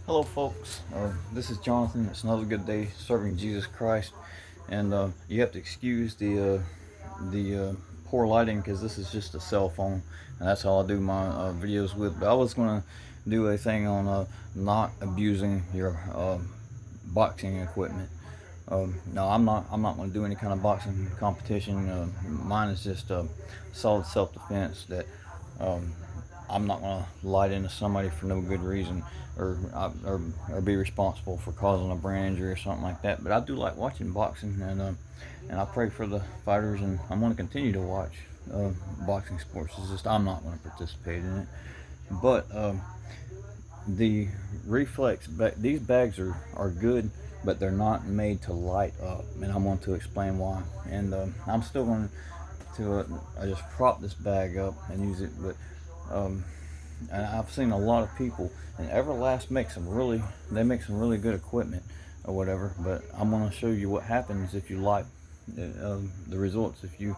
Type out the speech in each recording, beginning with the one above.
Hello, folks. This is Jonathan. It's another good day serving Jesus Christ, and you have to excuse the poor lighting because this is just a cell phone, and that's how I do my videos with. But I was going to do a thing on not abusing your boxing equipment. No, I'm not. I'm not going to do any kind of boxing competition. Mine is just solid self-defense that. Um, I'm not gonna light into somebody for no good reason, or be responsible for causing a brain injury or something like that. But I do like watching boxing, and I pray for the fighters, and I'm gonna continue to watch boxing sports. It's just I'm not gonna participate in it. But the these bags are good, but they're not made to light up, and I'm going to explain why. And I'm still going to I just prop this bag up and use it, but um, and I've seen a lot of people, and Everlast makes they make some really good equipment or whatever. But I'm going to show you what happens if you light the results if you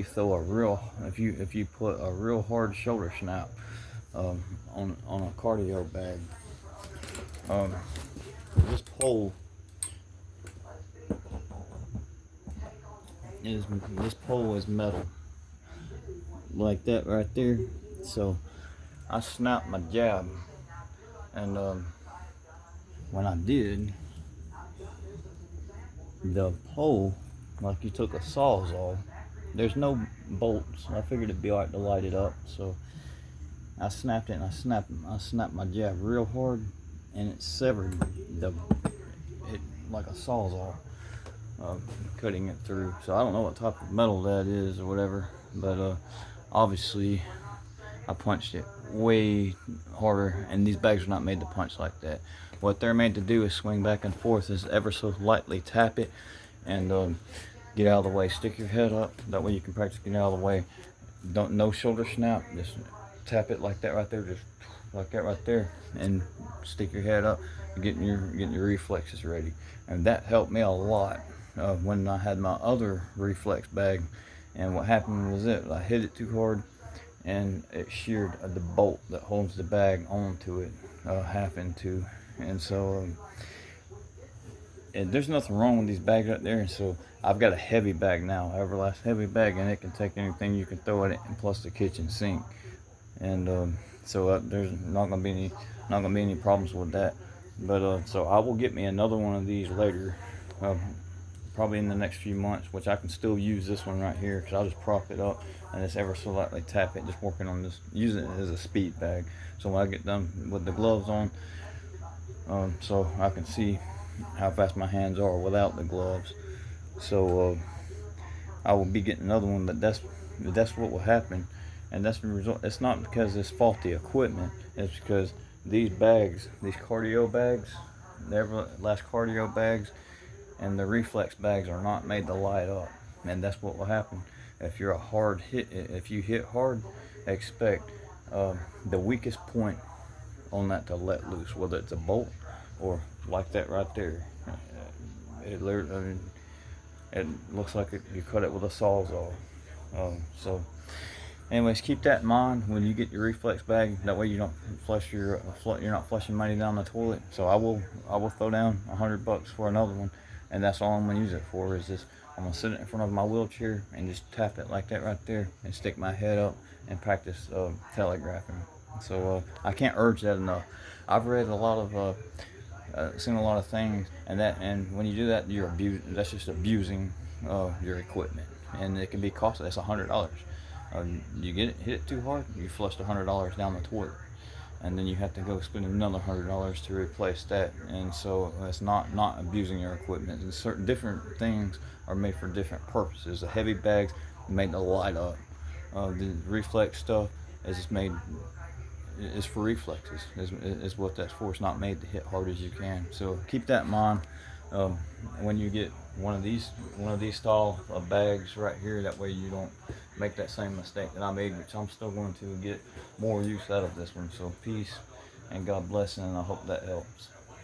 throw a real if you put a real hard shoulder snap on a cardio bag. Um, this pole is metal, like that right there. So I snapped my jab, and when I did, the pole, like you took a sawzall. There's no bolts. I figured it'd be alright to light it up, so I snapped it, and I snapped my jab real hard, and it severed it like a sawzall, cutting it through. So I don't know what type of metal that is or whatever, but obviously I punched it way harder, and these bags are not made to punch like that. What they're made to do is swing back and forth, is ever so lightly tap it, and get out of the way. Stick your head up, that way you can practice getting out of the way. No shoulder snap, just tap it like that right there, just like that right there, and stick your head up, getting your reflexes ready. And that helped me a lot when I had my other reflex bag. And what happened was I hit it too hard, and it sheared the bolt that holds the bag onto it, half in two. And so and there's nothing wrong with these bags right there. And so I've got a heavy bag now, Everlast heavy bag, and it can take anything you can throw at it, and plus the kitchen sink. And so there's not gonna be any problems with that. But so I will get me another one of these later, probably in the next few months, which I can still use this one right here because I'll just prop it up and just ever so lightly tap it, just working on this, using it as a speed bag. So when I get done with the gloves on, so I can see how fast my hands are without the gloves. So I will be getting another one, but that's what will happen, and that's the result. It's not because it's faulty equipment. It's because these bags, these cardio bags, the Everlast cardio bags, and the reflex bags are not made to light up, and that's what will happen if you're a hard hit. If you hit hard, expect the weakest point on that to let loose, whether it's a bolt or like that right there. It looks like you cut it with a sawzall. So anyways, keep that in mind when you get your reflex bag. That way you don't flush you're not flushing money down the toilet. So I will throw down $100 for another one, and that's all I'm gonna use it for. Is this? I'm gonna sit it in front of my wheelchair and just tap it like that right there, and stick my head up and practice telegraphing. So I can't urge that enough. I've read a lot of seen a lot of things, and when you do that, that's just abusing your equipment, and it can be costly. That's $100. You hit it too hard, you flushed $100 down the toilet, and then you have to go spend another $100 to replace that. And so it's not abusing your equipment. And certain different things are made for different purposes. The heavy bags are made to light up. The reflex stuff is just made is for reflexes. Is what that's for. It's not made to hit hard as you can. So keep that in mind when you get one of these style of bags right here. That way you don't make that same mistake that I made, which I'm still going to get more use out of this one. So peace and God bless, and I hope that helps.